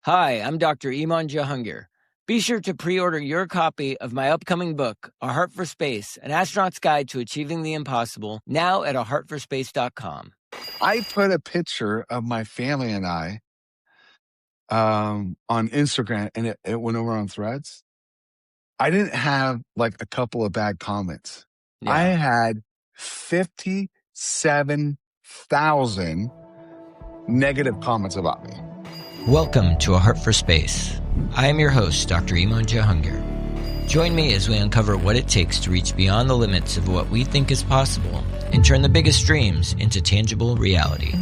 Hi, I'm Dr. Eiman Jahangir. Be sure to pre-order your copy of my upcoming book, A Heart for Space, An Astronaut's Guide to Achieving the Impossible, now at aheartforspace.com. I put a picture of my family and I on Instagram, and it went over on Threads. I didn't have like a couple of bad comments. I Yeah. had 57,000 negative comments about me. Welcome to A Heart for Space. I am your host, Dr. Eiman Jahangir. Join me as we uncover what it takes to reach beyond the limits of what we think is possible and turn the biggest dreams into tangible reality.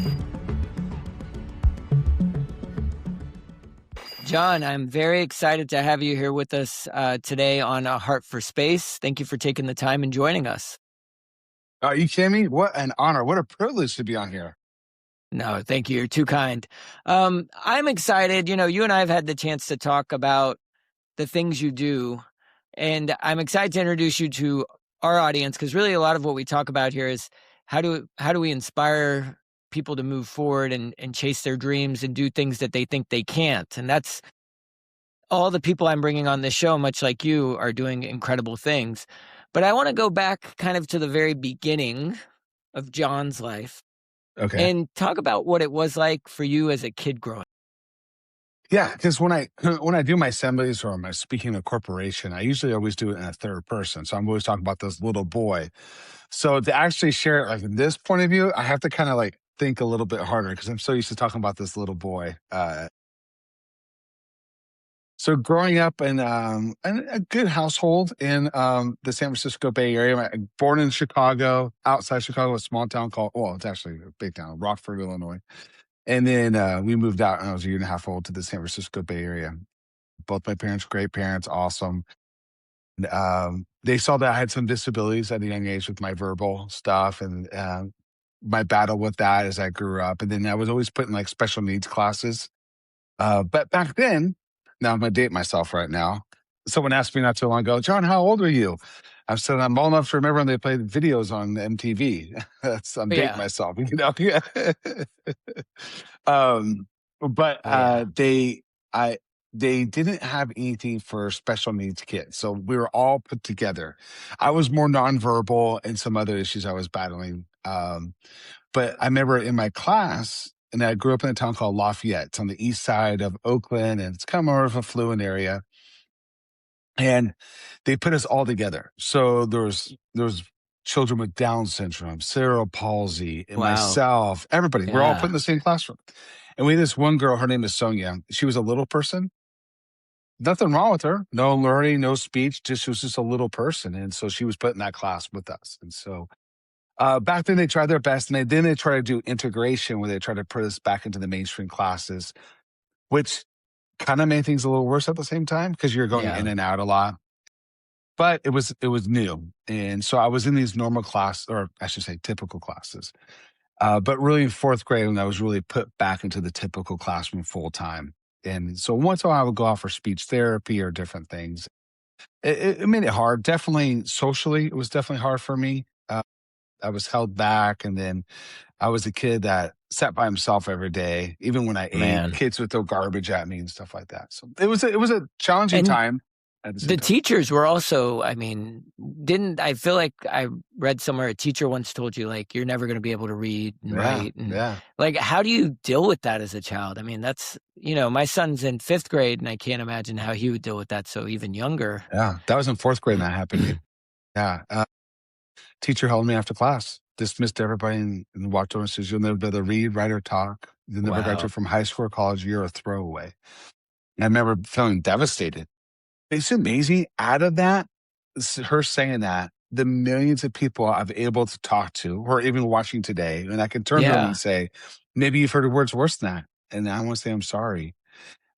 Jon, I'm very excited to have you here with us today on A Heart for Space. Thank you for taking the time and joining us. Are you kidding me? What an honor. What a privilege to be on here. No, thank you. You're too kind. I'm excited. You and I have had the chance to talk about the things you do, and I'm excited to introduce you to our audience, because really a lot of what we talk about here is how do we inspire people to move forward and chase their dreams and do things that they think they can't. And that's all the people I'm bringing on this show, much like you, are doing incredible things. But I want to go back kind of to the very beginning of Jon's life. Okay. And talk about what it was like for you as a kid growing up. Yeah, because when I do my assemblies or I'm speaking to a corporation, I usually always do it in a third person. So I'm always talking about this little boy. So to actually share it like in this point of view, I have to kind of like think a little bit harder because I'm so used to talking about this little boy. So growing up in a good household in the San Francisco Bay Area, born in Chicago, outside Chicago, a small town called, well, it's actually a big town, Rockford, Illinois. And then we moved out when I was a year and a half old to the San Francisco Bay Area. Both my parents, great parents, awesome. They saw that I had some disabilities at a young age with my verbal stuff and my battle with that as I grew up. And then I was always put in like special needs classes. But back then, now I'm going to date myself right now. Someone asked me not too long ago, Jon, how old are you? I said, I'm old enough to remember when they played videos on MTV. I'm dating myself, you know? They didn't have anything for special needs kids. So we were all put together. I was more nonverbal and some other issues I was battling. But I remember in my class, and I grew up in a town called Lafayette. It's on the east side of Oakland, and it's kind of more of a affluent area. And they put us all together. So there's children with Down syndrome, cerebral palsy, and myself, everybody. We're all put in the same classroom. And we had this one girl, her name is Sonia. She was a little person. Nothing wrong with her. No learning, no speech. She was just a little person. And so she was put in that class with us. And so back then they tried their best, and then they tried to do integration where they tried to put us back into the mainstream classes, which kind of made things a little worse at the same time because you're going in and out a lot. But it was new. And so I was in these normal class, or I should say typical classes. But really in fourth grade, when I was really put back into the typical classroom full time. And so once in a while I would go out for speech therapy or different things. It made it hard. Definitely socially, it was definitely hard for me. I was held back, and then I was a kid that sat by himself every day. Even when I ate, kids would throw garbage at me and stuff like that. So it was a challenging time. The teachers were also, I feel like I read somewhere a teacher once told you, like, you're never going to be able to read and write. And like, how do you deal with that as a child? I mean, that's, my son's in fifth grade, and I can't imagine how he would deal with that. So even younger. Yeah, that was in fourth grade when that happened. Yeah. Teacher held me after class, dismissed everybody, and walked over and says, you'll never be able to read, write, or talk. You'll never graduate from high school or college. You're a throwaway. And I remember feeling devastated. It's amazing. Out of that, her saying that, the millions of people I've able to talk to, or even watching today, and I can turn to them and say, maybe you've heard words worse than that. And I want to say, I'm sorry.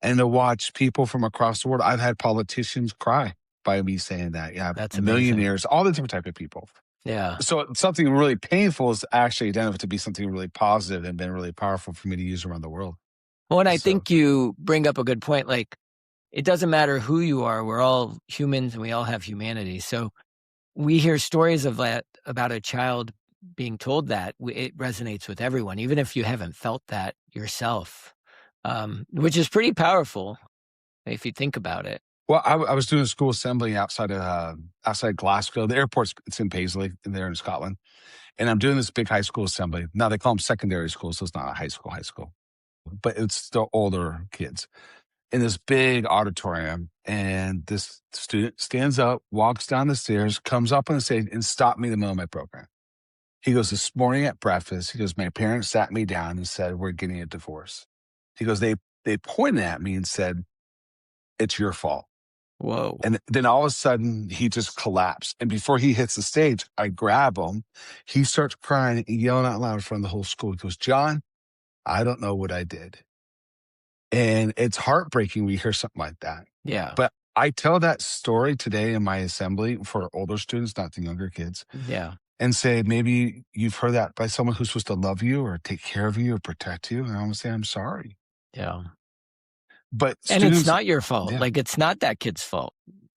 And to watch people from across the world, I've had politicians cry by me saying that. Yeah, that's millionaires, all the different type of people. Yeah. So something really painful is actually identified to be something really positive and been really powerful for me to use around the world. Well, and I think you bring up a good point. Like, it doesn't matter who you are. We're all humans and we all have humanity. So we hear stories of that about a child being told that. It resonates with everyone, even if you haven't felt that yourself. which is pretty powerful if you think about it. Well, I was doing a school assembly outside Glasgow. The airport's it's in Paisley, and there in Scotland. And I'm doing this big high school assembly. Now they call them secondary school, so it's not a high school, but it's the older kids in this big auditorium. And this student stands up, walks down the stairs, comes up on the stage, and stopped me in the middle of my program. He goes, "This morning at breakfast," he goes, "my parents sat me down and said, we're getting a divorce." He goes, they pointed at me and said, "It's your fault." Whoa. And then all of a sudden, he just collapsed. And before he hits the stage, I grab him. He starts crying and yelling out loud in front of the whole school. He goes, "John, I don't know what I did." And it's heartbreaking when you hear something like that. Yeah. But I tell that story today in my assembly for older students, not the younger kids, Yeah. and say, maybe you've heard that by someone who's supposed to love you or take care of you or protect you. And I'm going to say, I'm sorry. Yeah. But And it's students, not your fault. yeah, Like, it's not that kid's fault.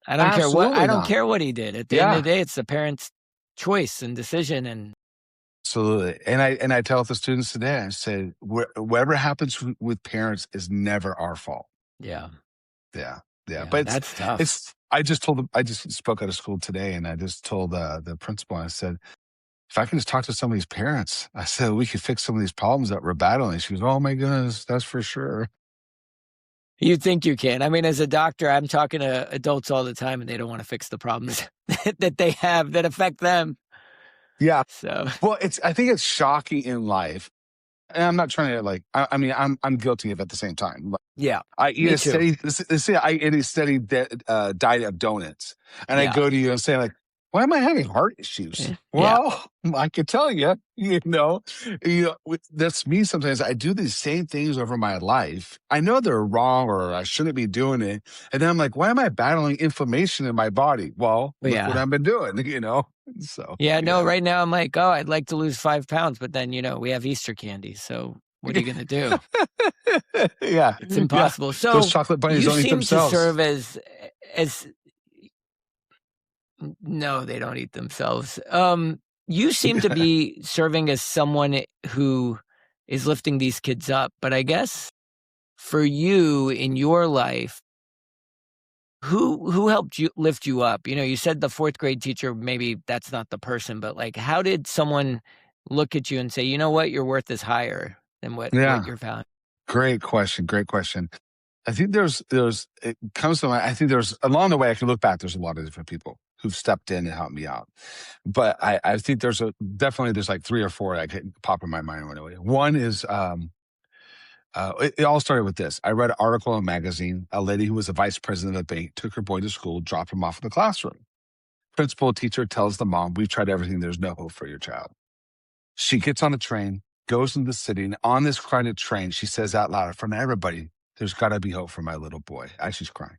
I absolutely don't not. care what he did. At the end of Yeah. the day, it's the parent's choice and decision. And Absolutely. And I tell the students today, I say, whatever happens with parents is never our fault. yeah, Yeah. Yeah. yeah, But that's tough. I just told them, I just spoke at a school today and I just told the principal, I said, if I can just talk to some of these parents, I said, we could fix some of these problems that we're battling. She goes, "Oh my goodness, that's for sure." You think you can. I mean, as a doctor, I'm talking to adults all the time and they don't want to fix the problems that they have that affect them. Yeah. So, Well, I think it's shocking in life. And I'm not trying to I mean, I'm guilty of it at the same time. yeah, I eat me a too. steady, let's say I eat a steady diet of donuts. And I Yeah. go to you and say, like, "Why am I having heart issues?" Yeah. Well, I could tell you, that's me sometimes. I do these same things over my life. I know they're wrong or I shouldn't be doing it. And then I'm like, why am I battling inflammation in my body? Well, look what Yeah. I've been doing. So, Yeah. No, yeah. right now I'm like, oh, I'd like to lose 5 pounds. But then, we have Easter candy. So what are you going to do? Yeah. It's Yeah. impossible. Those So chocolate bunnies you don't eat seem to themselves. serve as no, they don't eat themselves. You seem to be serving as someone who is lifting these kids up, but I guess for you in your life, who helped you lift you up? You said the fourth grade teacher, maybe that's not the person, but like how did someone look at you and say, you know what, your worth is higher than what Yeah. you're valued? Great question. Great question. I think it comes to mind. I think there's along the way, I can look back, there's a lot of different people who've stepped in and helped me out. But I think there's like three or four that could pop in my mind right away. One is, it all started with this. I read an article in a magazine. A lady who was a vice president of a bank took her boy to school, dropped him off in the classroom. Principal teacher tells the mom, "We've tried everything. There's no hope for your child." She gets on a train, goes into the city, and on this crowded train, she says out loud in front of everybody, "There's got to be hope for my little boy." As she's crying.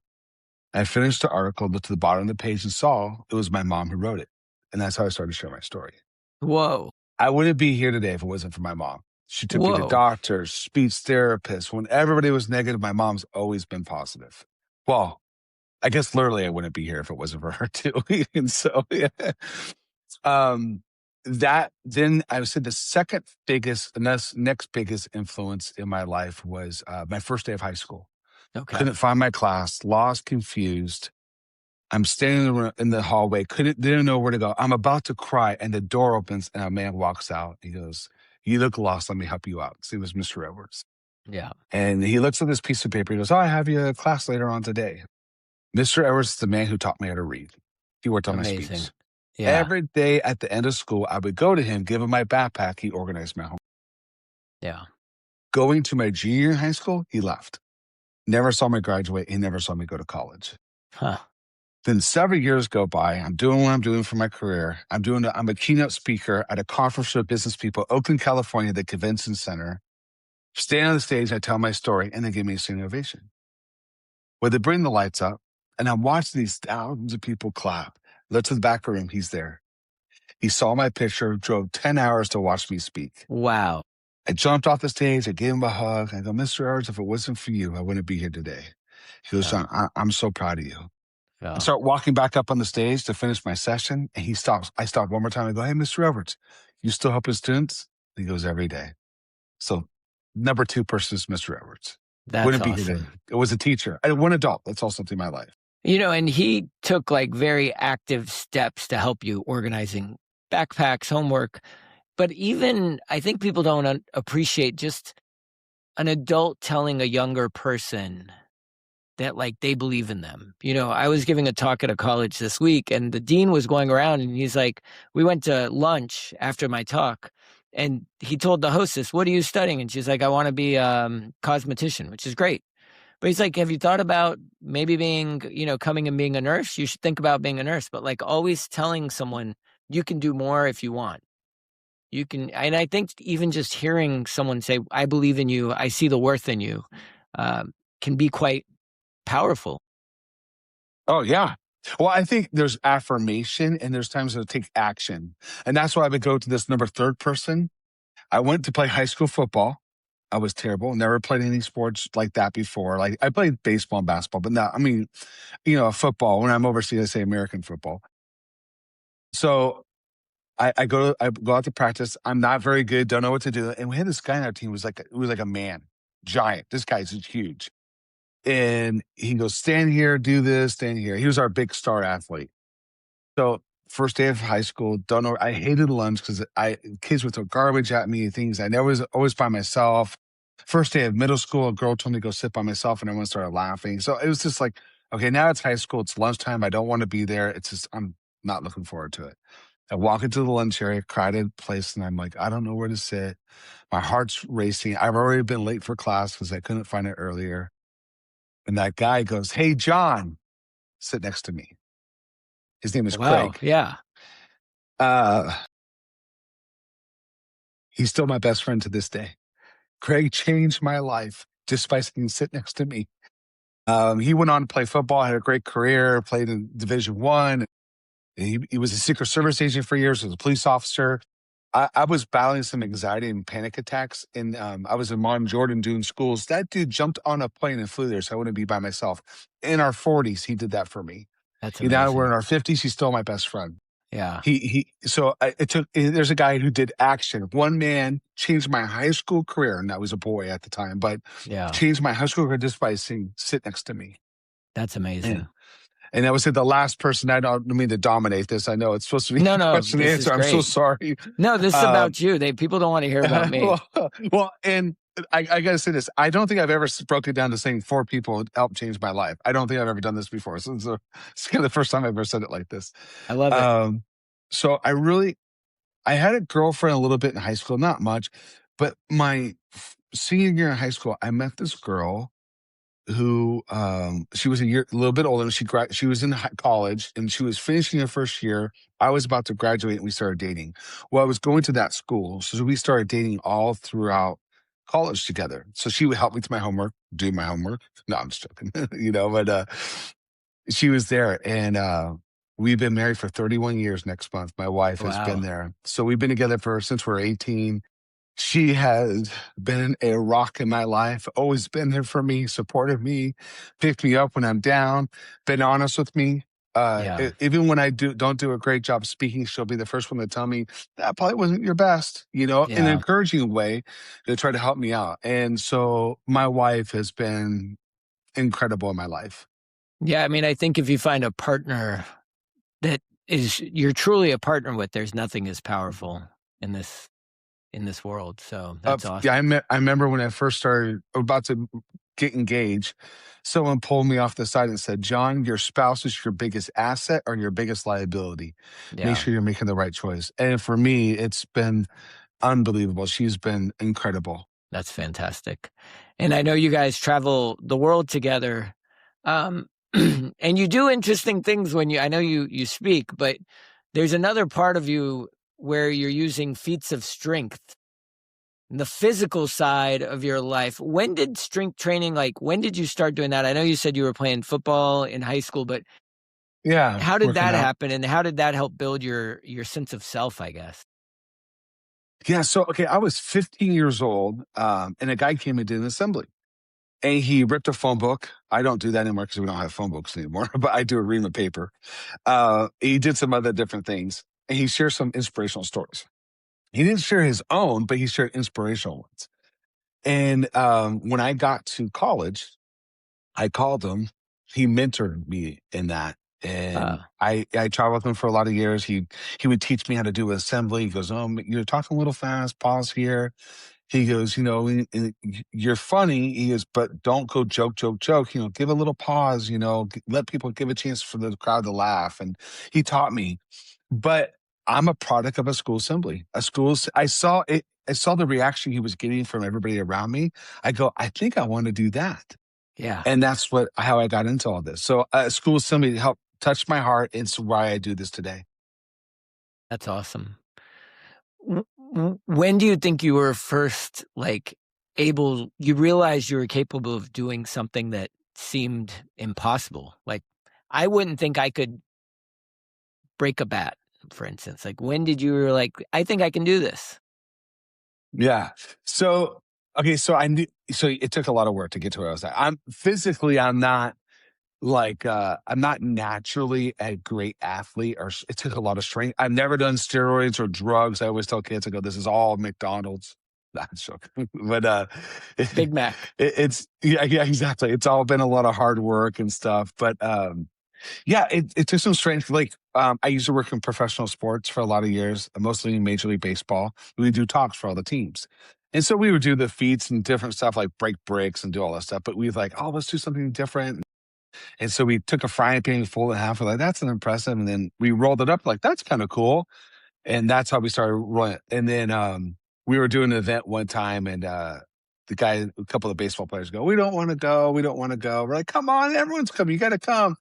I finished the article, looked to the bottom of the page, and saw it was my mom who wrote it. And that's how I started to share my story. Whoa. I wouldn't be here today if it wasn't for my mom. She took me to Whoa. doctors, speech therapists. When everybody was negative, my mom's always been positive. Well, I guess literally I wouldn't be here if it wasn't for her too. And so, yeah. Um, that then I would say the second biggest, the next biggest influence in my life was my first day of high school. Okay. Couldn't find my class, lost, confused. I'm standing in the hallway, didn't know where to go. I'm about to cry, and the door opens, and a man walks out. He goes, "You look lost. Let me help you out." His name was Mr. Edwards. Yeah. And he looks at this piece of paper. He goes, "Oh, I have you a class later on today." Mr. Edwards is the man who taught me how to read. He worked on my Amazing. speech. Yeah. Every day at the end of school, I would go to him, give him my backpack. He organized my home. Yeah. Going to my junior year in high school, he left. Never saw me graduate. He never saw me go to college. Huh. Then several years go by. I'm doing what I'm doing for my career. I'm a keynote speaker at a conference for business people, Oakland, California, the convention center. Stand on the stage, I tell my story, and they give me a standing ovation. Well, they bring the lights up, and I'm watching these thousands of people clap. Look to the back of the room, he's there. He saw my picture, drove 10 hours to watch me speak. Wow. I jumped off the stage, I gave him a hug. I go, "Mr. Edwards, if it wasn't for you, I wouldn't be here today." He goes, Yeah. "John, I'm so proud of you." I Yeah. start walking back up on the stage to finish my session, and he stops. I stop one more time. I go, "Hey, Mr. Edwards, you still helping students?" He goes, "Every day." So number two person is Mr. Edwards. That's Wouldn't be here today. awesome. It was a teacher. I one adult. That's all something in my life. And he took like very active steps to help you organizing backpacks, homework. But even I think people don't appreciate just an adult telling a younger person that like they believe in them. I was giving a talk at a college this week and the dean was going around and he's like, we went to lunch after my talk and he told the hostess, what are you studying? And she's like, I want to be a cosmetician, which is great. But he's like, have you thought about maybe being, coming and being a nurse? You should think about being a nurse, but like always telling someone you can do more if you want. You can, and I think even just hearing someone say, I believe in you, I see the worth in you, can be quite powerful. Oh, yeah. Well, I think there's affirmation and there's times to take action. And that's why I would go to this number third person. I went to play high school football. I was terrible. Never played any sports like that before. Like I played baseball and basketball, but not, I mean, football. When I'm overseas, I say American football. So I go out to practice. I'm not very good. Don't know what to do. And we had this guy on our team who was like a man, giant. This guy's huge. And he goes, stand here, do this, stand here. He was our big star athlete. So first day of high school, don't know. I hated lunch because kids would throw garbage at me, things. I never was always by myself. First day of middle school, a girl told me to go sit by myself, and everyone started laughing. So it was just like, okay, now it's high school. It's lunchtime. I don't want to be there. It's just I'm not looking forward to it. I walk into the lunch area, crowded place, and I'm like, I don't know where to sit. My heart's racing. I've already been late for class because I couldn't find it earlier. And that guy goes, hey, John, sit next to me. His name is Wow. Craig. Yeah. Uh, he's still my best friend to this day. Craig changed my life just by saying, sit next to me. He went on to play football, had a great career, played in Division One. He was a Secret Service agent for years, was a police officer. I was battling some anxiety and panic attacks, and I was in Mount Jordan doing schools. That dude jumped on a plane and flew there, so I wouldn't be by myself. In our 40s, he did that for me. That's Now we're in amazing. our 50s. He's still my best friend. Yeah. It took. There's a guy who did action. One man changed my high school career, and I was a boy at the time, but Yeah. changed my high school career just by saying, "Sit next to me." That's And amazing. and I would say the last person. I don't mean to dominate this. I know it's supposed to be No, no, question and this is answer. I'm so great. sorry. No, this is Um, about you. People don't want to hear about me. and I got to say this. I don't think I've ever broke it down to saying 4 people helped change my life. I don't think I've ever done this before. So it's kind of the first time I've ever said it like this. I love it. Um, so I had a girlfriend a little bit in high school, not much, but my senior year in high school, I met this girl who she was a little bit older. She was in college and she was finishing her first year. I was about to graduate and we started dating. Well, I was going to that school, so we started dating all throughout college together. So she would help me with my homework, do my homework. No, I'm just joking, but she was there and we've been married for 31 years next month. My wife has been Wow. there. So we've been together since we're 18. She has been a rock in my life, always been there for me, supported me, picked me up when I'm down, been honest with me. Yeah. Even when I don't do a great job speaking, she'll be the first one to tell me that probably wasn't your best, in an Yeah. encouraging way to try to help me out. And so my wife has been incredible in my life. Yeah. I mean, I think if you find a partner that you're truly a partner with, there's nothing as powerful in this world. So that's Yeah, awesome. I remember when I first started about to get engaged, someone pulled me off the side and said, John, your spouse is your biggest asset or your biggest liability. Make Yeah. sure you're making the right choice. And for me, it's been unbelievable. She's been incredible. That's fantastic. And I know you guys travel the world together. Um, and you do interesting things I know you speak, but there's another part of you where you're using feats of strength, the physical side of your life. When did strength training, when did you start doing that? I know you said you were playing football in high school, but Yeah, how did working that out. happen? And how did that help build your sense of self, I guess? Yeah, so okay, I was 15 years old, and a guy came and did an assembly. And he ripped a phone book. I don't do that anymore because we don't have phone books anymore, but I do a ream of paper. He did some other different things, and he shared some inspirational stories. He didn't share his own, but he shared inspirational ones. And when I got to college, I called him. He mentored me in that. And Uh, I traveled with him for a lot of years. He would teach me how to do assembly. He goes, "Oh, you're talking a little fast. Pause here." He goes, "You're funny." He goes, "But don't go joke, joke, joke. Give a little pause. Let people give a chance for the crowd to laugh." And he taught me. But I'm a product of a school assembly. I saw it. I saw the reaction he was getting from everybody around me. I go, I think I want to do that. yeah, And that's how I got into all this. So school assembly helped touch my heart. It's why I do this today. that's awesome. When do you think you were first you realized you were capable of doing something that seemed impossible? Like, I wouldn't think I could break a bat, for instance. Like, when did you were like, I think I can do this? Yeah. So okay, so I knew. So it took a lot of work to get to where I was at. I'm not I'm not naturally a great athlete, it took a lot of strength. I've never done steroids or drugs. I always tell kids, I go, "This is all McDonald's." Not joking, but Big Mac. it's yeah, yeah, exactly. It's all been a lot of hard work and stuff, but yeah, it took some strength. I used to work in professional sports for a lot of years, mostly in Major League Baseball. We would do talks for all the teams. And so we would do the feats and different stuff like break bricks and do all that stuff. But we was like, "Oh, let's do something different." And so we took a frying pan, folded it in half. We're like, "That's an impressive." And then we rolled it up like, "That's kind of cool." And that's how we started rolling. And then we were doing an event one time, and a couple of baseball players go, "We don't want to go. We don't want to go." We're like, "Come on, everyone's coming. You got to come."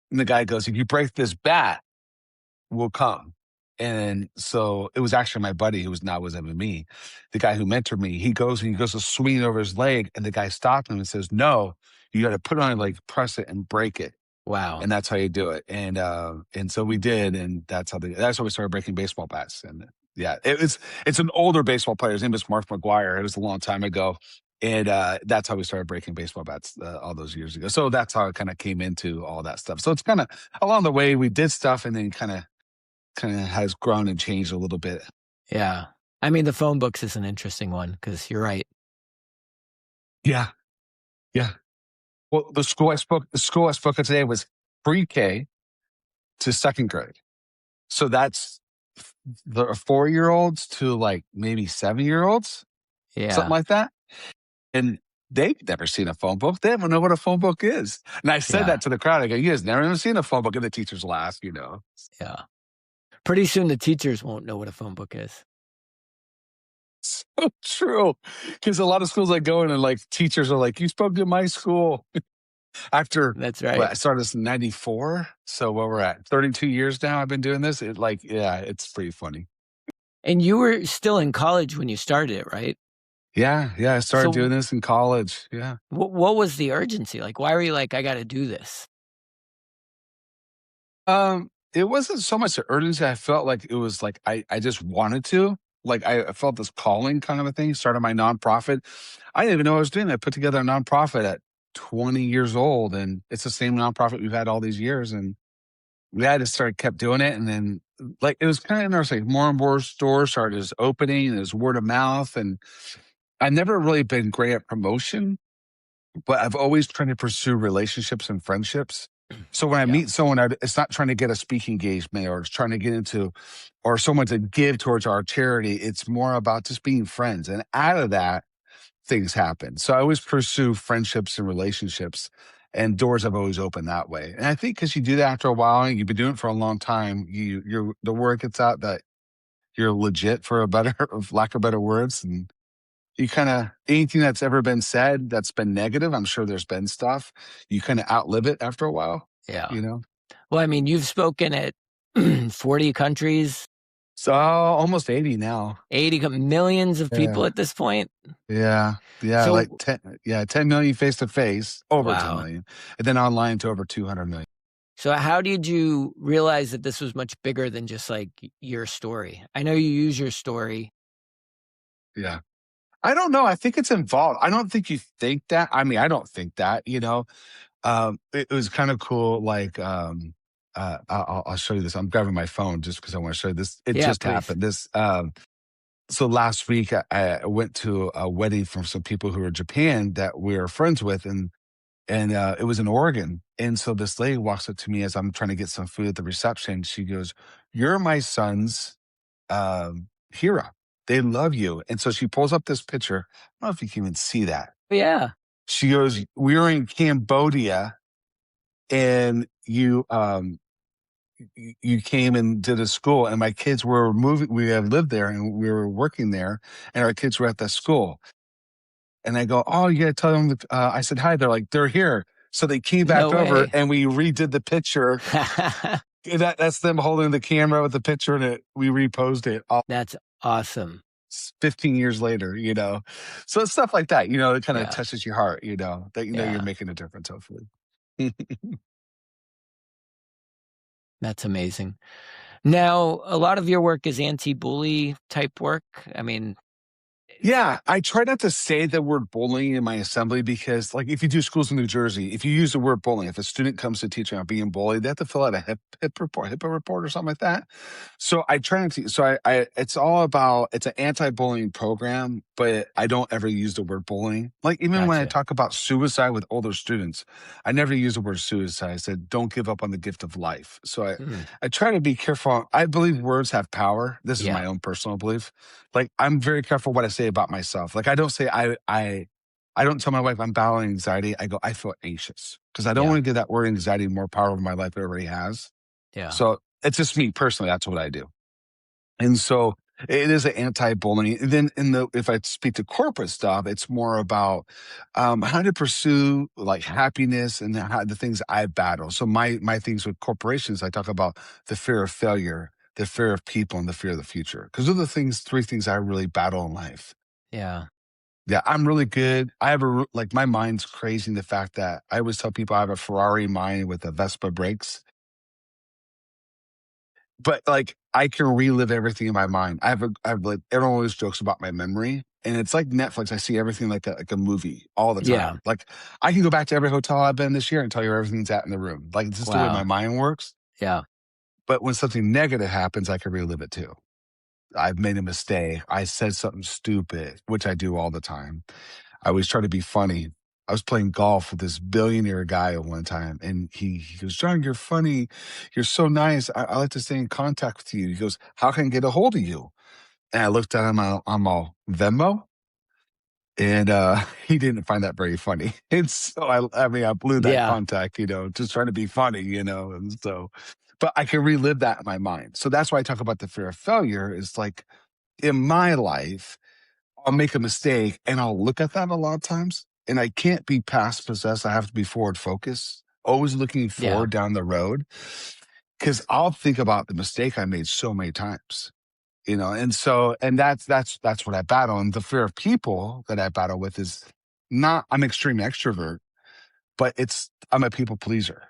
And the guy goes, "If you break this bat, we'll come." And so it was actually my buddy who was even me, the guy who mentored me. He goes to swing over his leg, and the guy stopped him and says, "No, you got to put it on your leg, press it, and break it." Wow. And that's how you do it. And so we did, and that's how we started breaking baseball bats. And yeah, it's an older baseball player. His name is Mark McGuire. It was a long time ago. And that's how we started breaking baseball bats all those years ago. So that's how I kind of came into all that stuff. So it's kind of along the way we did stuff, and then kind of has grown and changed a little bit. Yeah. I mean, the phone books is an interesting one because you're right. Yeah, yeah. Well, the school I spoke at today was pre-K to second grade. So that's the 4-year-olds to like maybe 7-year-olds, something Yeah. like that. And they've never seen a phone book. They don't know what a phone book is. And I said Yeah. that to the crowd. I go, "You guys never even seen a phone book?" And the teachers laugh. Yeah. Pretty soon the teachers won't know what a phone book is. So true. Because a lot of schools I go in, and like teachers are like, "You spoke to my school." After That's right. I started this in 94. So where we're at, 32 years now I've been doing this. Yeah, it's pretty funny. And you were still in college when you started it, right? Yeah, yeah. I started doing So this in college. Yeah. what was the urgency? Like, why were you like, I got to do this? It wasn't so much the urgency. I felt like it was like I just wanted to. Like I felt this calling kind of a thing. Started my nonprofit. I didn't even know what I was doing. I put together a nonprofit at 20 years old, and it's the same nonprofit we've had all these years. And we had to start kept doing it, and then like it was kind of interesting. More and more stores started just opening, and it was word of mouth. And I've never really been great at promotion, but I've always tried to pursue relationships and friendships. So when I Yeah. meet someone, it's not trying to get a speaking engagement or it's trying to get into, or someone to give towards our charity. It's more about just being friends. And out of that, things happen. So I always pursue friendships and relationships, and doors have always opened that way. And I think because you do that after a while and you've been doing it for a long time, the word gets out that you're legit, for a better, of lack of better words. And you kind of, anything that's ever been said that's been negative, I'm sure there's been stuff, you kind of outlive it after a while, Yeah. you know? Well, I mean, you've spoken at 40 countries, So almost 80 now. millions of people Yeah. at this point. Yeah. Yeah. Like So, 10, yeah, 10 million face to face, over 10 wow. million. And then online to over 200 million. So, how did you realize that this was much bigger than just like your story? I know you use your story. Yeah. I don't know. I think it's involved. I don't think you think that. I mean, I don't think that. It was kind of cool. I'll show you this. I'm grabbing my phone just because I want to show you this. It Yeah, just please. happened. So last week I went to a wedding from some people who are Japan that we're friends with, and it was in Oregon. And so this lady walks up to me as I'm trying to get some food at the reception. She goes, "You're my son's hero. They love you." And so she pulls up this picture. I don't know if you can even see that. Yeah. She goes, "We were in Cambodia, and you came and did a school, and my kids were moving. We have lived there, and we were working there, and our kids were at that school." And I go, "Oh, you gotta tell them that," I said, "Hi." They're like, "They're here." So they came No back over way. and we redid the picture. That's them holding the camera with the picture in it. We reposed it all That's awesome. 15 years later, you know? So it's stuff like that, you know, it kind of Yeah. touches your heart, you know, that you know you're Yeah. making a difference, hopefully. That's amazing. Now, a lot of your work is anti-bully type work. I mean, Yeah, I try not to say the word bullying in my assembly because, like, if you do schools in New Jersey, if you use the word bullying, if a student comes to teach about being bullied, they have to fill out a HIPAA report or something like that. So I try not to. So it's all about it's an anti-bullying program, but I don't ever use the word bullying. Like even when I gotcha. talk about suicide with older students, I never use the word suicide. I said don't give up on the gift of life. So Mm, I try to be careful. I believe words have power. This is yeah. my own personal belief. Like I'm very careful what I say about myself. Like I don't say I don't tell my wife I'm battling anxiety. I go I feel anxious because I don't Yeah. want to give that word anxiety more power over my life than it already has. Yeah. So it's just me personally. That's what I do. And so it is an anti-bullying. And then if I speak to corporate stuff, it's more about how to pursue like happiness and how the things I battle. So my things with corporations, I talk about the fear of failure, the fear of people, and the fear of the future. Because those are the three things I really battle in life. Yeah. Yeah, I'm really good. I have like my mind's crazy in the fact that I always tell people I have a Ferrari mind with a Vespa brakes. But, like, I can relive everything in my mind. I have, like everyone always jokes about my memory, and it's like Netflix. I see everything like a movie all the Yeah. time. Like, I can go back to every hotel I've been this year and tell you where everything's at in the room. Like, it's just the way my Wow. mind works. Yeah. But when something negative happens, I can relive it too. I've made a mistake. I said something stupid, which I do all the time. I always try to be funny. I was playing golf with this billionaire guy at one time, and he goes, "John, you're funny. You're so nice. I like to stay in contact with you." He goes, "How can I get a hold of you?" And I looked at him, I'm all Venmo, and he didn't find that very funny. And so I mean, I blew that Yeah. contact, you know, just trying to be funny, you know, and so, but I can relive that in my mind. So that's why I talk about the fear of failure. Is like in my life I'll make a mistake and I'll look at that a lot of times and I can't be past possessed. I have to be forward focused, always looking Yeah. forward down the road because I'll think about the mistake I made so many times, you know, and so, and that's what I battle. And the fear of people that I battle with is not, I'm extreme extrovert, but I'm a people pleaser.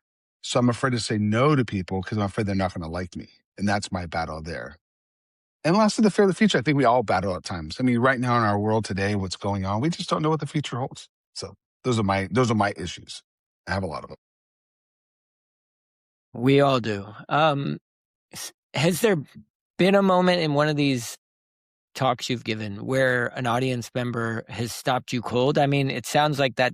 So I'm afraid to say no to people because I'm afraid they're not going to like me. And that's my battle there. And lastly, the fear of the future. I think we all battle at times. I mean, right now in our world today, what's going on, we just don't know what the future holds. So those are my issues. I have a lot of them. We all do. Has there been a moment in one of these talks you've given where an audience member has stopped you cold? I mean, it sounds like that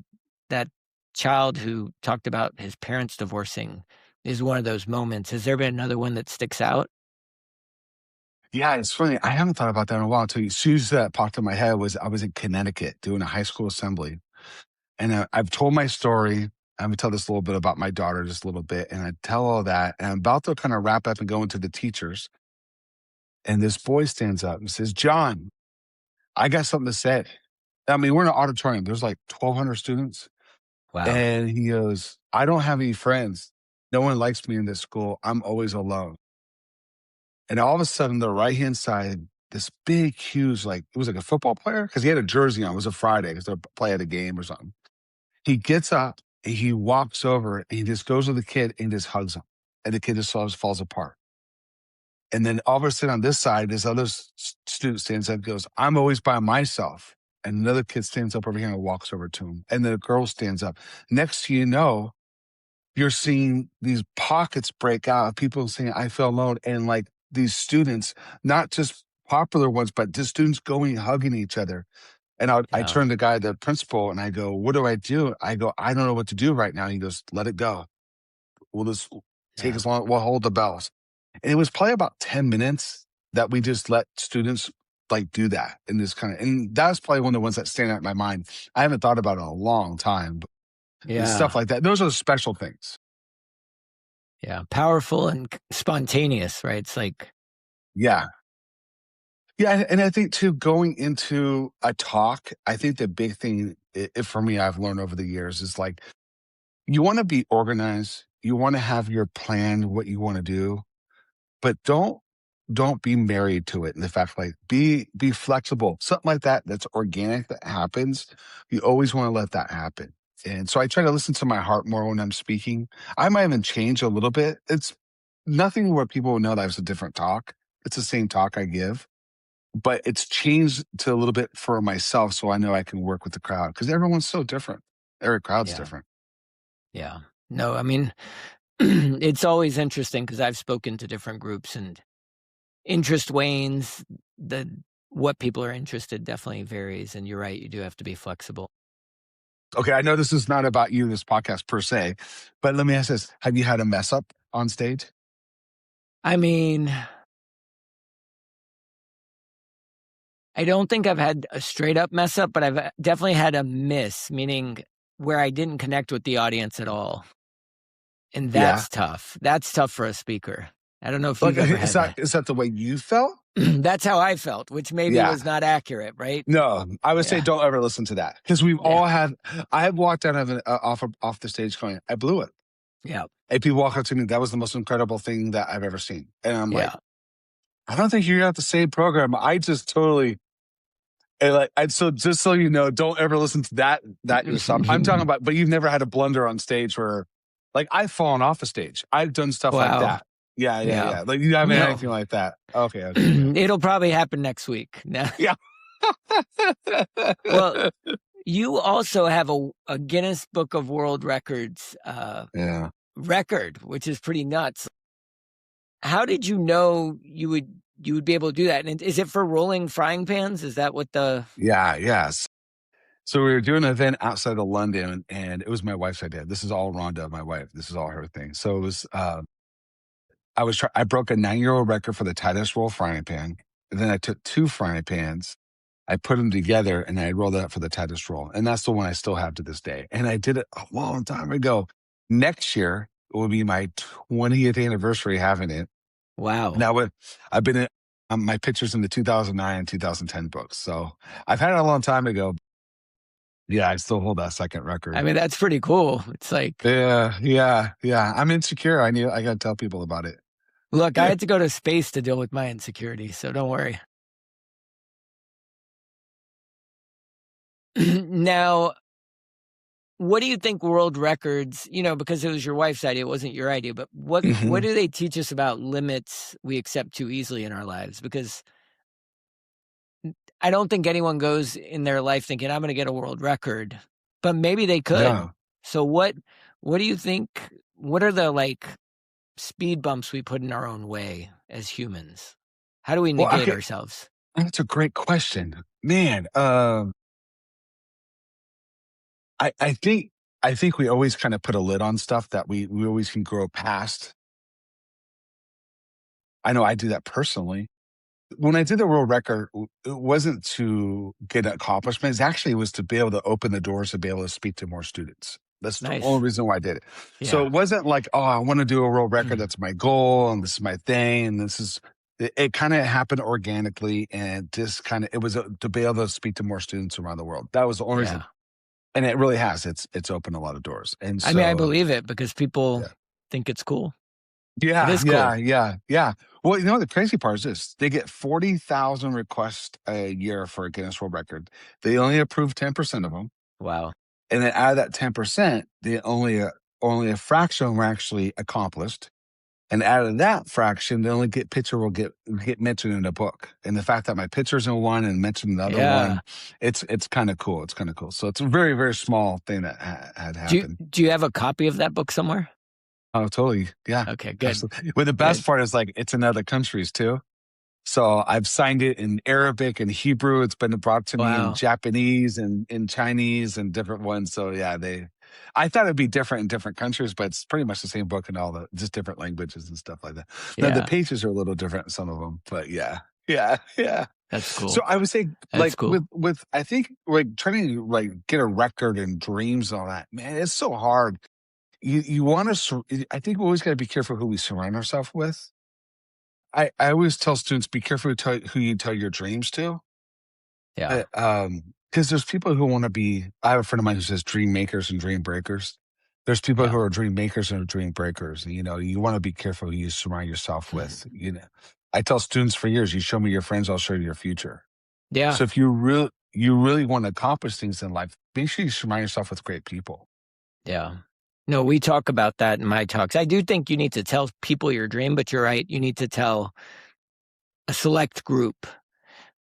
child who talked about his parents divorcing is one of those moments. Has there been another one that sticks out? Yeah, it's funny. I haven't thought about that in a while. Until as soon as that popped in my head was I was in Connecticut doing a high school assembly, and I've told my story. I'm gonna tell this a little bit about my daughter, just a little bit, and I tell all that, and I'm about to kind of wrap up and go into the teachers, and this boy stands up and says, "John, I got something to say." I mean, we're in an auditorium. There's like 1,200 students. Wow. And he goes, "I don't have any friends. No one likes me in this school. I'm always alone." And all of a sudden, the right hand side, this big, huge, like it was like a football player because he had a jersey on. It was a Friday because they play at a game or something. He gets up and he walks over and he just goes to the kid and just hugs him. And the kid just falls apart. And then all of a sudden on this side, this other student stands up and goes, "I'm always by myself." And another kid stands up over here and walks over to him. And the girl stands up. Next thing you know, you're seeing these pockets break out of people saying, "I feel alone." And like these students, not just popular ones, but just students going, hugging each other. And I Yeah. turned to the principal, and I go, "What do I do?" I go, "I don't know what to do right now." And he goes, "Let it go. We'll just take Yeah. as long. We'll hold the bells." And it was probably about 10 minutes that we just let students like do that, and this kind of, and that's probably one of the ones that stand out in my mind. I haven't thought about it in a long time, but stuff Yeah. like that. Those are special things. Yeah. Powerful and spontaneous, right? It's like, Yeah. Yeah, and I think too, going into a talk, I think the big thing for me I've learned over the years is like you want to be organized, you want to have your plan, what you want to do, but don't be married to it. And the fact like be flexible, something like that that's organic that happens. You always want to let that happen. And so I try to listen to my heart more when I'm speaking. I might even change a little bit. It's nothing where people will know that it's a different talk. It's the same talk I give, but it's changed to a little bit for myself so I know I can work with the crowd because everyone's so different. Every crowd's yeah. different. Yeah. No, I mean, it's always interesting because I've spoken to different groups and interest wanes. The what people are interested definitely varies. And you're right, you do have to be flexible. Okay, I know this is not about you, this podcast per se, but let me ask this. Have you had a mess up on stage? I mean, I don't think I've had a straight up mess up, but I've definitely had a miss, meaning where I didn't connect with the audience at all. And Yeah. that's tough. That's tough for a speaker. I don't know if Like, you've ever is had that that. is that the way you felt? That's how I felt, which maybe Yeah. was not accurate, right? No, I would say Yeah. don't ever listen to that because we've Yeah. all had. I have walked out of off the stage going, I blew it. Yeah. And people walk up to me, that was the most incredible thing that I've ever seen. And I'm like, Yeah. I don't think you're at the same program. I just totally and like I so just so you know, don't ever listen to that yourself. I'm talking about, but you've never had a blunder on stage where like I've fallen off a stage. I've done stuff like Wow. that. Yeah, yeah, Yeah. yeah. Like you haven't had No. anything like that. Okay, okay, good. It'll probably happen next week. No. Yeah. Well, you also have a Guinness Book of World Records Yeah. record, which is pretty nuts. How did you know you would be able to do that? And is it for rolling frying pans? Is that what the Yeah, yes. So we were doing an event outside of London, and it was my wife's idea. This is all Rhonda, my wife. This is all her thing. So it was. I broke a 9-year-old record for the tightest roll frying pan. And then I took two frying pans, I put them together, and I rolled it up for the tightest roll. And that's the one I still have to this day. And I did it a long time ago. Next year will be my 20th anniversary having it. wow? Now I've been in my pictures in the 2009 and 2010 books. So I've had it a long time ago. Yeah, I still hold that second I record. mean, that's pretty cool. It's like, Yeah, yeah, yeah. I'm insecure. I got to tell people about it. look, I had to go to space to deal with my insecurity, so don't worry. Now, what do you think world records, because it was your wife's idea, it wasn't your idea, but what Mhm. do they teach us about limits we accept too easily in our lives? Because I don't think anyone goes in their life thinking, I'm going to get a world record, but maybe they could. No. So what do you think? What are the speed bumps we put in our own way as humans? How do we Well, negate ourselves? that's a great question, man. I think we always kind of put a lid on stuff that we always can grow past. I know I do that personally. When I did the world record, it wasn't to get accomplishments. Actually, it was to be able to open the doors to be able to speak to more students. That's the Nice. only reason why I did it. So Yeah. it wasn't like, oh, I want to do a world record. That's my goal, and this is my thing, and this is. It kind of happened organically, and just kind of it was to be able to speak to more students around the world. That was the only reason, Yeah. and it really has. It's opened a lot of doors, and I mean, I so believe it because people yeah. think it's cool. It Yeah, is yeah, cool. yeah, yeah. Well, the crazy part is this. They get 40,000 requests a year for a Guinness World Record. They only approve 10% of them. Wow. And then out of that 10%, only a fraction were actually accomplished. And out of that fraction, the only picture will get mentioned in a book. And the fact that my picture's in one and mentioned another Yeah. one, it's kind of cool. It's kind of cool. So it's a very, very small thing that had happened. Do you have a copy of that book somewhere? Oh, totally. Yeah, Okay, good. absolutely. Well, the best Good. part is like it's in other countries too. So I've signed it in Arabic and Hebrew. It's been brought to me in Wow. Japanese and in Chinese and different ones. So yeah, I thought it'd be different in different countries, but it's pretty much the same book in all just different languages and stuff like that. Now the Yeah. pages are a little different in some of them, but yeah, yeah, yeah. That's So cool. I would say That's like cool. I think like trying to like get a record and dreams and all that, man, it's so hard. You want to, I think we always got to be careful who we surround ourselves with. I always tell students, be careful who you tell your dreams to. Yeah. Because there's people who want to be, I have a friend of mine who says dream makers and dream breakers. There's people Yeah. who are dream makers and dream breakers. And, you want to be careful who you surround yourself Mhm. with. I tell students for years, you show me your friends, I'll show you your future. Yeah. So if you really want to accomplish things in life, make sure you surround yourself with great people. Yeah. No, we talk about that in my talks. I do think you need to tell people your dream, but you're right. You need to tell a select group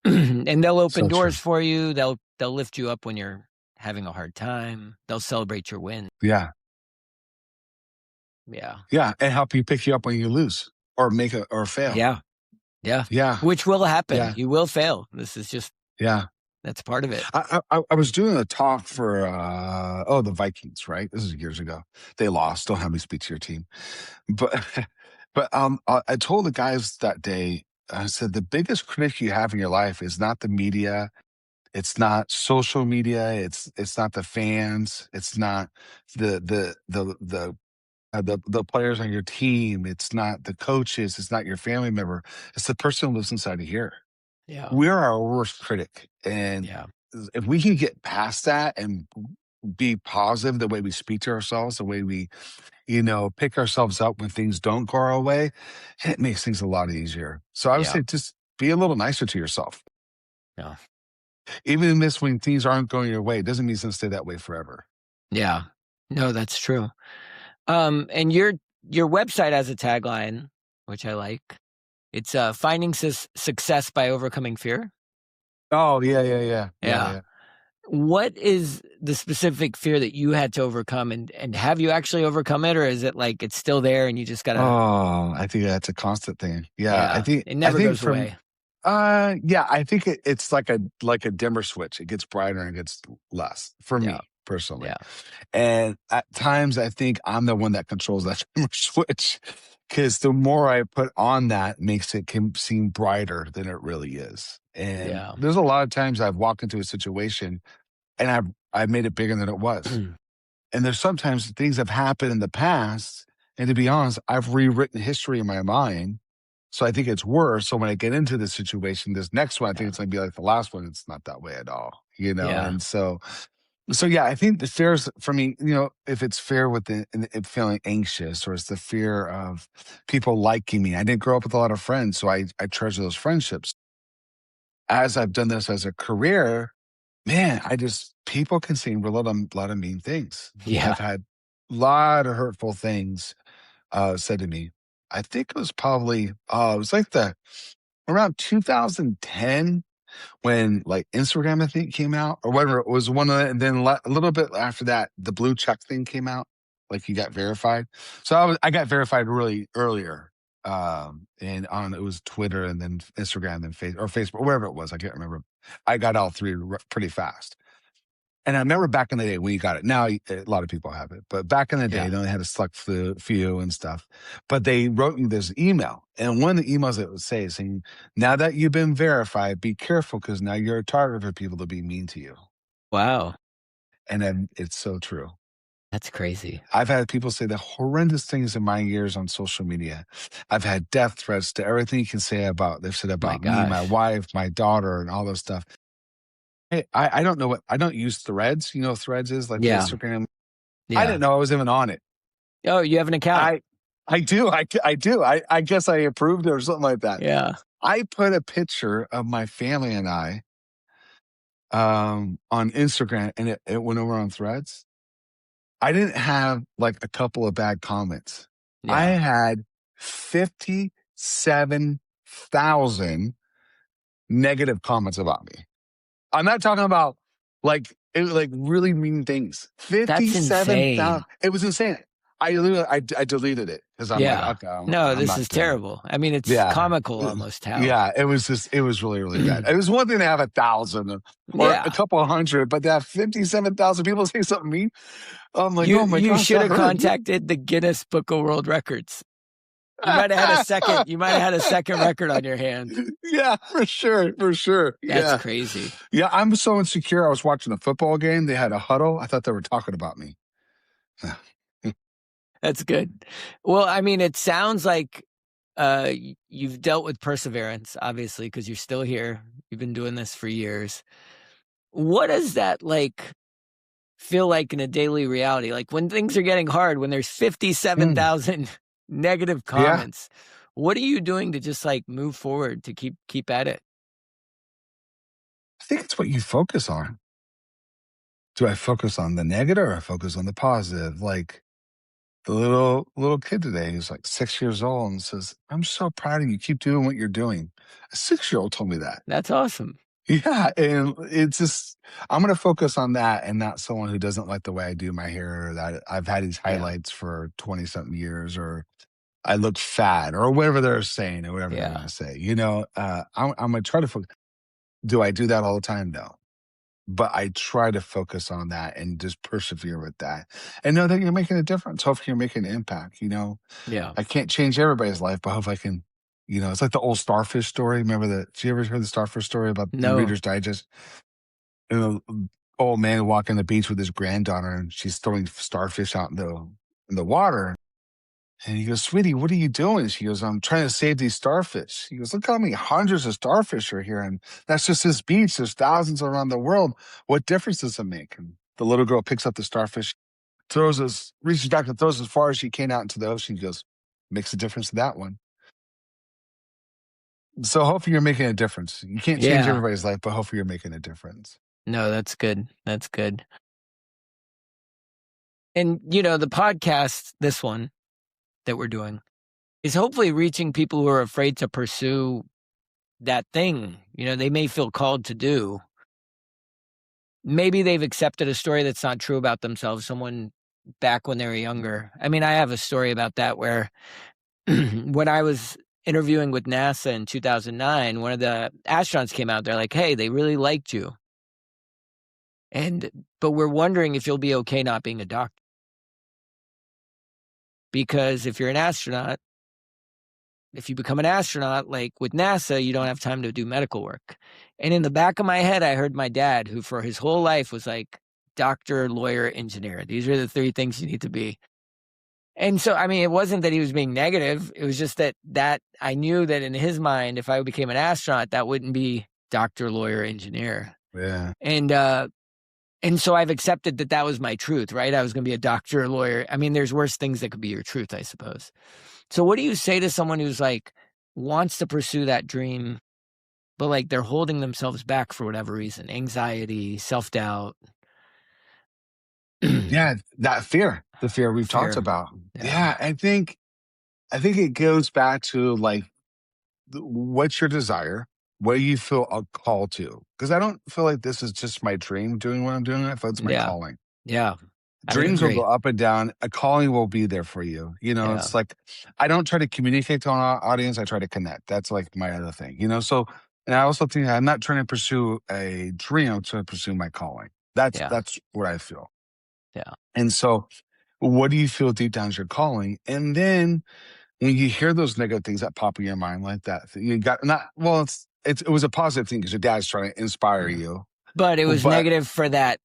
and they'll open So doors true. for you. They'll lift you up when you're having a hard time. They'll celebrate your win. Yeah. Yeah. Yeah. And help you pick you up when you lose or or fail. Yeah. Yeah. Yeah. Which will happen. Yeah. You will fail. This is just, Yeah. that's part of it. I was doing a talk for the Vikings, right? This is years ago. They lost. Don't have me speak to your team, but I told the guys that day. I said the biggest critic you have in your life is not the media. It's not social media. It's not the fans. It's not the players on your team. It's not the coaches. It's not your family member. It's the person who lives inside of here. Yeah. We're our worst critic. And Yeah. if we can get past that and be positive the way we speak to ourselves, the way we, pick ourselves up when things don't go our way, it makes things a lot easier. So I would Yeah. say just be a little nicer to yourself. Yeah. Even in this, when things aren't going your way, it doesn't mean it's going to stay that way forever. Yeah. No, that's true. And your website has a tagline, which I like. It's finding success by overcoming fear. Oh, yeah, yeah, yeah, yeah, Yeah. yeah. What is the specific fear that you had to overcome, and have you actually overcome it, or is it like it's still there and you just gotta? Oh, I think that's a constant thing. Yeah, I Yeah, think it I never think goes from away. yeah, I think it's like a dimmer switch. It gets brighter and it gets less for Yeah, me personally. yeah, And at times I think I'm the one that controls that dimmer switch because the more I put on that makes it can seem brighter than it really is. And yeah, there's a lot of times I've walked into a situation and I've made it bigger than it was. And there's sometimes things have happened in the past. And to be honest, I've rewritten history in my mind. So I think it's worse. So when I get into this situation, this next one, I think yeah, it's going to be like the last one. It's not that way at all. yeah, And so yeah, I think the fears for me, if it's fear with it feeling anxious or it's the fear of people liking me. I didn't grow up with a lot of friends. So I treasure those friendships. As I've done this as a career, man, people can say a lot of mean things. yeah. I've had a lot of hurtful things said to me. I think it was probably it was like the around 2010 when like Instagram I think came out or whatever. It was one of the, and then a little bit after that, the blue check thing came out. Like you got verified. So I got verified really earlier. And on it was Twitter and then Instagram and then Facebook, wherever it was. I can't remember. I got all three pretty fast. And I remember back in the day when you got it. Now a lot of people have it, but back in the day, Yeah. they only had a select few and stuff. But they wrote me this email, and one of the emails it would say saying, "Now that you've been verified, be careful because now you're a target for people to be mean to you." Wow, And then it's so true. that's crazy. I've had people say the horrendous things in my years on social media. I've had death threats to everything you can say about. They've said My about me, my gosh. wife, my daughter, and all this stuff. Hey, I don't know I don't use Threads. You know what Threads is like the Yeah, Instagram. I yeah. didn't know I was even on it. Oh, you have an account. I I do. I do. I guess I approved it or something like that. Yeah. I put a picture of my family and I on Instagram and it went over on Threads. I didn't have like a couple of bad comments. I Yeah. had 57,000 negative comments about me. I'm not talking about like like really mean things. That's 57,000. insane. It was insane. I deleted it because I'm like, Yeah. okay, No, I'm this not is doing it. terrible. I mean, it's Yeah. comical almost how. Yeah, it was really, really bad. It was one thing to have 1,000 or a Yeah. couple of hundred, but to have 57,000 people say something mean, I'm like, You oh my you gosh, should that have hurt. contacted the Guinness Book of World Records. You might have had a second record on your hand. Yeah, for sure, for sure. That's Yeah. crazy. Yeah, I'm so insecure. I was watching a football game. They had a huddle. I thought they were talking about me. That's good. Well, I mean, it sounds like you've dealt with perseverance, obviously, because you're still here. You've been doing this for years. What does that feel like in a daily reality? Like when things are getting hard, when there's Mm, 57,000 negative yeah. comments, what are you doing to just move forward to keep at it? I think it's what you focus on. Do I focus on the negative or I focus on the positive? Like the little kid today who's like 6 years old and says, I'm so proud of you. Keep doing what you're doing. A 6 year old told me that. That's awesome. Yeah. And it's just, I'm going to focus on that and not someone who doesn't like the way I do my hair or that I've had these Yeah. highlights for 20 something years or I look fat or whatever they're saying or whatever they're going Yeah. to say. I'm going to try to focus. Do I do that all the time? No. But I try to focus on that and just persevere with that and know that you're making a difference. Hopefully you're making an impact. Yeah. I can't change everybody's life, but hopefully I can, it's like the old starfish story. Remember that? Did you ever hear the starfish story about in No. Reader's Digest? You know, old man walking the beach with his granddaughter and she's throwing starfish out in the water. And he goes, sweetie, what are you doing? She goes, I'm trying to save these starfish. He goes, look how many hundreds of starfish are here. And that's just this beach. There's thousands around the world. What difference does it make? And the little girl picks up the starfish, reaches back and throws as far as she can out into the ocean. He goes, makes a difference to that one. So hopefully you're making a difference. You can't change Yeah. everybody's life, but hopefully you're making a difference. No, that's good. That's good. And the podcast, this one that we're doing, is hopefully reaching people who are afraid to pursue that thing, they may feel called to do. Maybe they've accepted a story that's not true about themselves, someone back when they were younger. I mean, I have a story about that where when I was interviewing with NASA in 2009, one of the astronauts came out. They're like, hey, they really liked you. But we're wondering if you'll be okay not being a doctor. Because if you're an astronaut, if you become an astronaut, like with NASA, you don't have time to do medical work. And in the back of my head, I heard my dad, who for his whole life was like doctor, lawyer, engineer. These are the three things you need to be. And so, I mean, it wasn't that he was being negative. It was just that I knew that in his mind, if I became an astronaut, that wouldn't be doctor, lawyer, engineer. Yeah. And so I've accepted that was my truth, right? I was going to be a doctor, a lawyer. I mean, there's worse things that could be your truth, I suppose. So what do you say to someone who's wants to pursue that dream, but they're holding themselves back for whatever reason, anxiety, self-doubt? Yeah. The fear we've talked Fear. about. Yeah. Yeah. I think it goes back to what's your desire? What do you feel a call to? Because I don't feel like this is just my dream doing what I'm doing. I feel it's my Yeah. calling. Yeah. I would Dreams will go agree. up and down. A calling will be there for you. Yeah. It's like I don't try to communicate to an audience. I try to connect. That's like my other thing. So, and I also think I'm not trying to pursue a dream. I'm trying to pursue my calling. Yeah. That's what I feel. Yeah. And so, what do you feel deep down is your calling? And then when you hear those negative things that pop in your mind like that, you got not well. It was a positive thing because your dad's trying to inspire Yeah. you. But it was But negative for that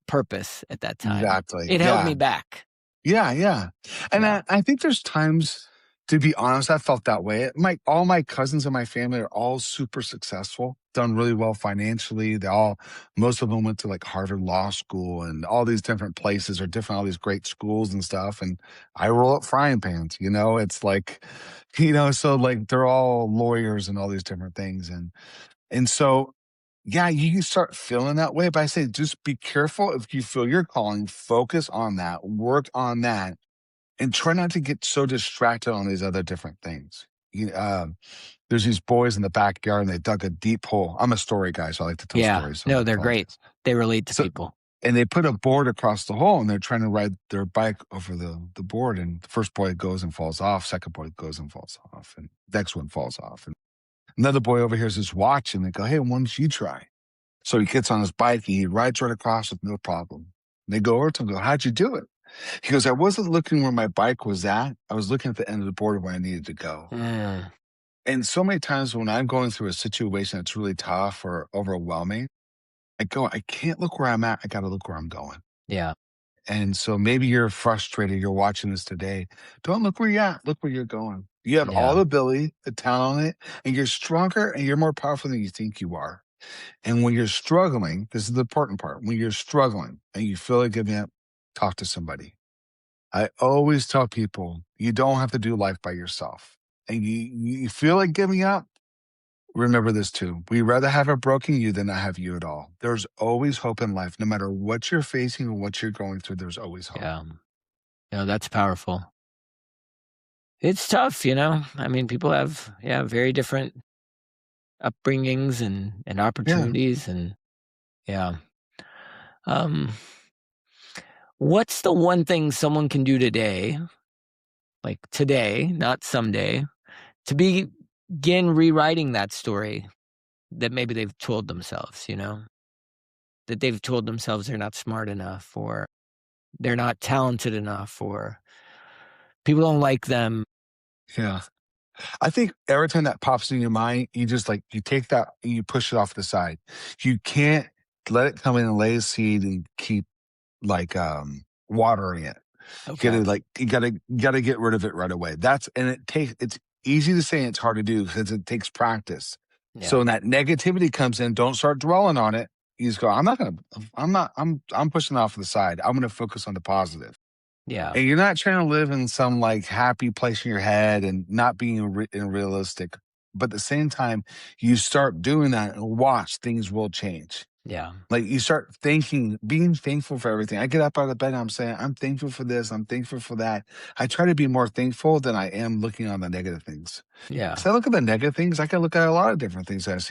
purpose at that time. exactly, It held yeah. me back. Yeah, yeah. And Yeah. I think there's times, to be honest, I felt that way. All my cousins in my family are all super successful, done really well financially. Most of them went to Harvard Law School and all these different places or all these great schools and stuff. And I roll up frying pans, it's so they're all lawyers and all these different things. And so yeah, you can start feeling that way, but I say just be careful if you feel your calling, focus on that, work on that, and try not to get so distracted on these other different things. There's these boys in the backyard and they dug a deep hole. I'm a story guy, so I like to tell Yeah. stories. So No, I they're great. apologize. They relate to So people. and they put a board across the hole, and they're trying to ride their bike over the board. And the first boy goes and falls off. Second boy goes and falls off. And next one falls off. And another boy overhears his watch, and they go, "Hey, why don't you try?" So he gets on his bike and he rides right across with no problem. And they go over to him and go, "How'd you do it?" He goes, "I wasn't looking where my bike was at. I was looking at the end of the board where I needed to go." Mm, And so many times when I'm going through a situation that's really tough or overwhelming, I go, I can't look where I'm at. I got to look where I'm going. yeah. And so maybe you're frustrated. You're watching this today. Don't look where you're at. Look where you're going. You have all Yeah. the ability, the talent on it, and you're stronger and you're more powerful than you think you are. And when you're struggling, this is the important part. When you're struggling and you feel like giving up, talk to somebody. I always tell people you don't have to do life by yourself. And you feel like giving up, remember this too. We'd rather have a broken you than not have you at all. There's always hope in life. No matter what you're facing or what you're going through, there's always hope. Yeah. That's powerful. It's tough, I mean, people have, very different upbringings and Yeah. opportunities. And yeah. Um, what's the one thing someone can do today, like today, not someday, to begin rewriting that story that maybe they've told themselves, that they've told themselves they're not smart enough, or they're not talented enough, or people don't like them. Yeah. I think every time that pops in your mind, you just you take that and you push it off to the side. You can't let it come in and lay a seed and keep watering it. You Okay. gotta you gotta get rid of it right away. It's easy to say, it's hard to do because it takes practice. So Yeah. when that negativity comes in, don't start dwelling on it. You just go, I'm pushing it off to the side. I'm gonna focus on the positive. Yeah. And you're not trying to live in some happy place in your head and not being realistic. But at the same time, you start doing that and watch things will change. Yeah. Like you start thinking, being thankful for everything. I get up out of bed and I'm saying, I'm thankful for this. I'm thankful for that. I try to be more thankful than I am looking on the negative things. Yeah. So I look at the negative things. I can look at a lot of different things that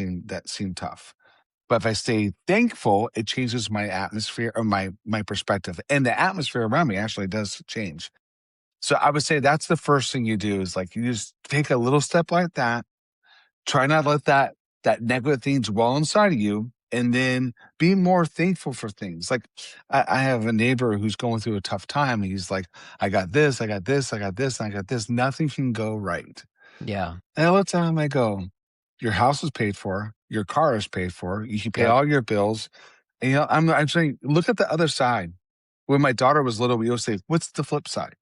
seem tough. But if I stay thankful, it changes my atmosphere or my perspective. And the atmosphere around me actually does change. So I would say that's the first thing you do is you just take a little step like that. Try not to let that negative thing dwell inside of you, and then be more thankful for things. I have a neighbor who's going through a tough time. He's like, I got this, I got this, I got this, and I got this. Nothing can go right. Yeah. And all the time I go, your house is paid for, your car is paid for, you can pay Yep. all your bills. And I'm saying, look at the other side. When my daughter was little, we always say, what's the flip side?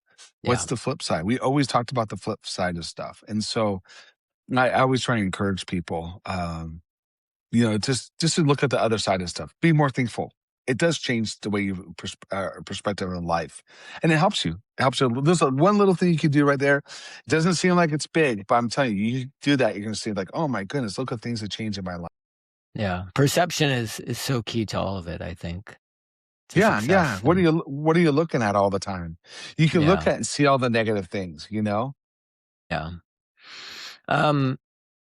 Yeah. What's the flip side? We always talked about the flip side of stuff. And so I always try to encourage people, just to look at the other side of stuff. Be more thankful. It does change the way you perspective on life, and it helps you. It helps you. There's one little thing you can do right there. It doesn't seem like it's big, but I'm telling you, you do that, you're going to see oh my goodness, look at things that change in my life. Yeah. Perception is so key to all of it, I think, to Yeah, yeah. success. And What are you looking at all the time? You can look yeah. at and see all the negative things. Yeah. Um,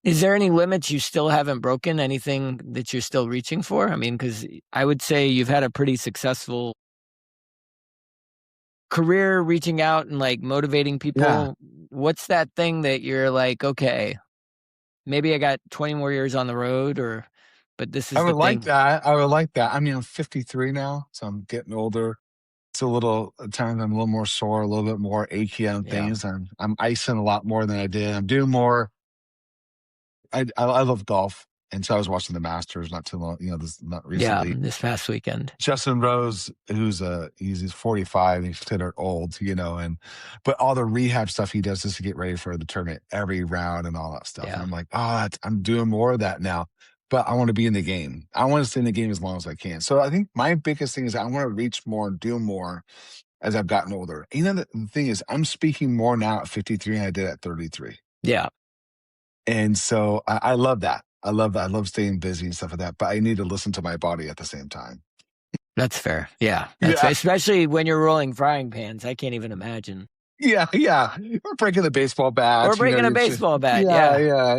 is there any limits you still haven't broken? Anything that you're still reaching for? I mean, because I would say you've had a pretty successful career reaching out and motivating Yeah. people. What's that thing that you're like, okay, maybe I got 20 more years on the road, but this I is the would like thing. that. I would like that. I mean, I'm 53 now, so I'm getting older. It's at times I'm a little more sore, a little bit more achy on Yeah. things. I'm icing a lot more than I did. I'm doing more. I love golf, and so I was watching the Masters not too long, this not Yeah. recently. This past weekend. Justin Rose, he's 45, he's considered old, but all the rehab stuff he does is to get ready for the tournament every round and all that stuff. And Yeah. I'm like, I'm doing more of that now. But I want to be in the game. I want to stay in the game as long as I can. So I think my biggest thing is I want to reach more and do more as I've gotten older. The thing is, I'm speaking more now at 53 than I did at 33. Yeah. And so I love that. I love that. I love staying busy and stuff like that. But I need to listen to my body at the same time. That's fair. Yeah. That's fair. Yeah. Especially when you're rolling frying pans. I can't even imagine. Yeah, yeah. Or breaking the baseball Or bat, breaking a you're just, baseball bat. yeah, Yeah.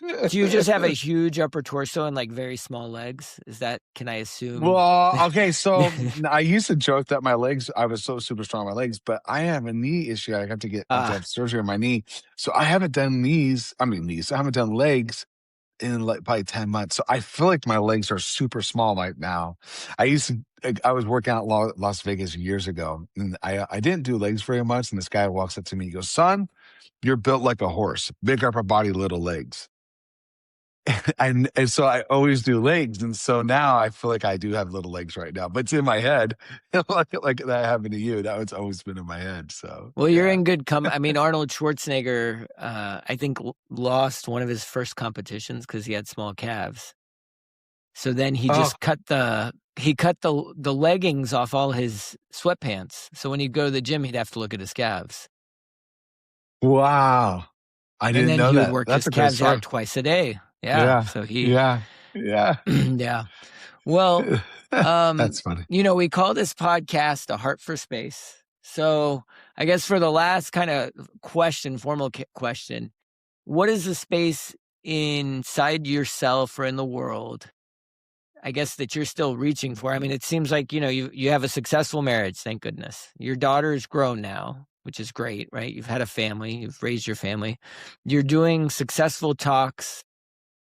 yeah, Do you just have a yeah. huge upper torso and like very small legs? Is that, can I assume? Well, okay, so I used to joke that my legs, I was so super strong on my legs, but I have a knee issue. I have to Ah, have surgery on my knee. So I haven't done knees, I haven't done legs in like probably 10 months. So I feel like my legs are super small right now. I was working out in Las Vegas years ago, and I didn't do legs very much. And this guy walks up to me, he goes, "Son, you're built like a horse, big upper body, little legs." And so I always do legs, and so now I feel like I do have little legs right now, but it's in my head, like that happened to you. That was always been in my head. So well, you're yeah. in good I mean, Arnold Schwarzenegger, I think lost one of his first competitions because he had small calves. So then he Oh just cut the leggings off all his sweatpants. So when he'd go to the gym, he'd have to look at his calves. wow, I And didn't then know he would that. work That's his a great calves out story. twice a day. Yeah. Yeah, So he, yeah, yeah. yeah. Well, That's funny. we call this podcast A Heart for Space. So I guess for the last kind of question, formal question, what is the space inside yourself or in the world, I guess, that you're still reaching for? I mean, it seems like, you have a successful marriage, thank goodness. Your daughter is grown now, which is great, right? You've had a family, you've raised your family. You're doing successful talks.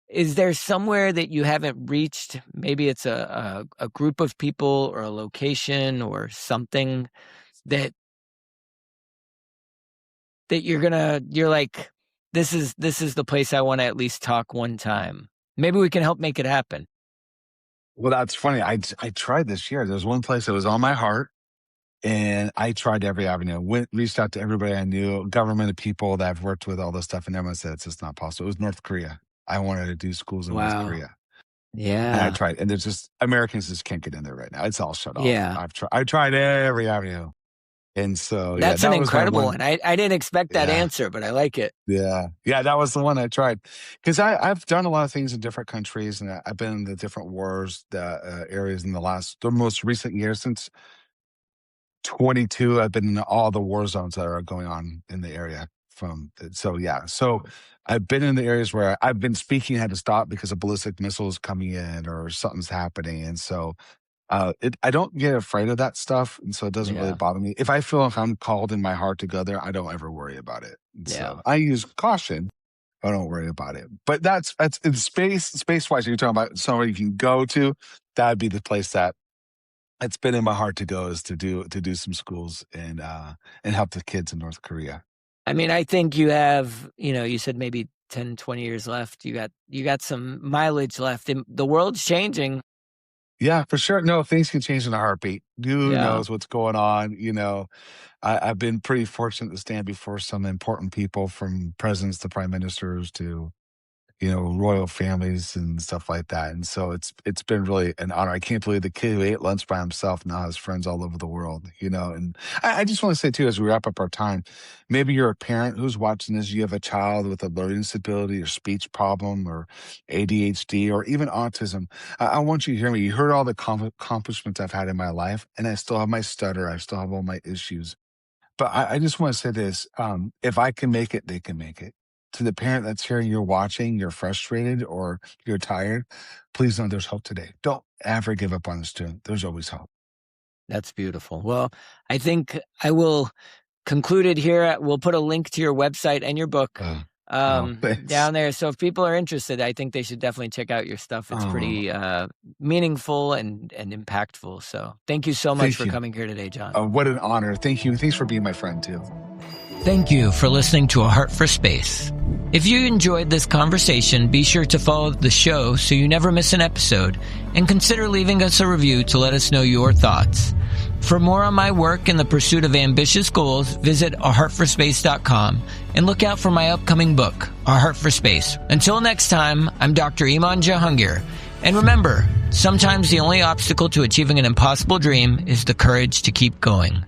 Is there somewhere that you haven't reached? Maybe it's a group of people or a location or something that you're like, this is the place I want to at least talk one time. Maybe we can help make it happen. Well, that's funny. I tried this year. There's one place that was on my heart, and I tried every avenue. Reached out to everybody I knew, government people that I've worked with, all this stuff, and everyone said it's just not possible. It was North Korea. I wanted to do schools in North Wow. Korea, and I Yeah. tried. And there's just Americans just can't get in there right now. It's all shut off. Yeah. I tried every avenue, and so yeah, That's an that was my incredible one. one. I didn't expect that Yeah. answer, but I like it. Yeah. Yeah, that was the one I tried. 'Cause I've done a lot of things in different countries, and I've been in the different wars, areas in the most recent years since 22. I've been in all the war zones that are going on in the area so yeah. So I've been in the areas where I've been speaking, had to stop because a ballistic missile is coming in or something's happening, and so I don't get afraid of that stuff, and so it doesn't really Yeah. bother me. If I'm called in my heart to go there, I don't ever worry about it. And Yeah. so I use caution. I don't worry about it. But that's in space wise. You're talking about somewhere you can go to. That'd be the place that it's been in my heart to go is to do some schools and help the kids in North Korea. I mean, I think you have, you said maybe 10, 20 years left. You got some mileage left, and the world's changing. Yeah, for sure. No, things can change in a heartbeat. Who Yeah. knows what's going on? I've been pretty fortunate to stand before some important people, from presidents to prime ministers to royal families and stuff like that. And so it's been really an honor. I can't believe the kid who ate lunch by himself now has friends all over the world. And I just want to say too, as we wrap up our time, maybe you're a parent who's watching this, you have a child with a learning disability or speech problem or ADHD or even autism. I want you to hear me. You heard all the accomplishments I've had in my life, and I still have my stutter. I still have all my issues. But I just want to say this, if I can make it, they can make it. To the parent that's here, you're watching, you're frustrated or you're tired, please know there's hope today. Don't ever give up on the student. There's always hope. That's beautiful. Well, I think I will conclude it here. We'll put a link to your website and your book Oh, thanks. down there. So if people are interested, I think they should definitely check out your stuff. It's Oh, pretty meaningful and impactful. So thank you so much thank for you. coming here today, Jon. What an honor. Thank you. Thanks for being my friend too. Thank you for listening to A Heart for Space. If you enjoyed this conversation, be sure to follow the show so you never miss an episode, and consider leaving us a review to let us know your thoughts. For more on my work in the pursuit of ambitious goals, visit aheartforspace.com and look out for my upcoming book, A Heart for Space. Until next time, I'm Dr. Eiman Jahangir. And remember, sometimes the only obstacle to achieving an impossible dream is the courage to keep going.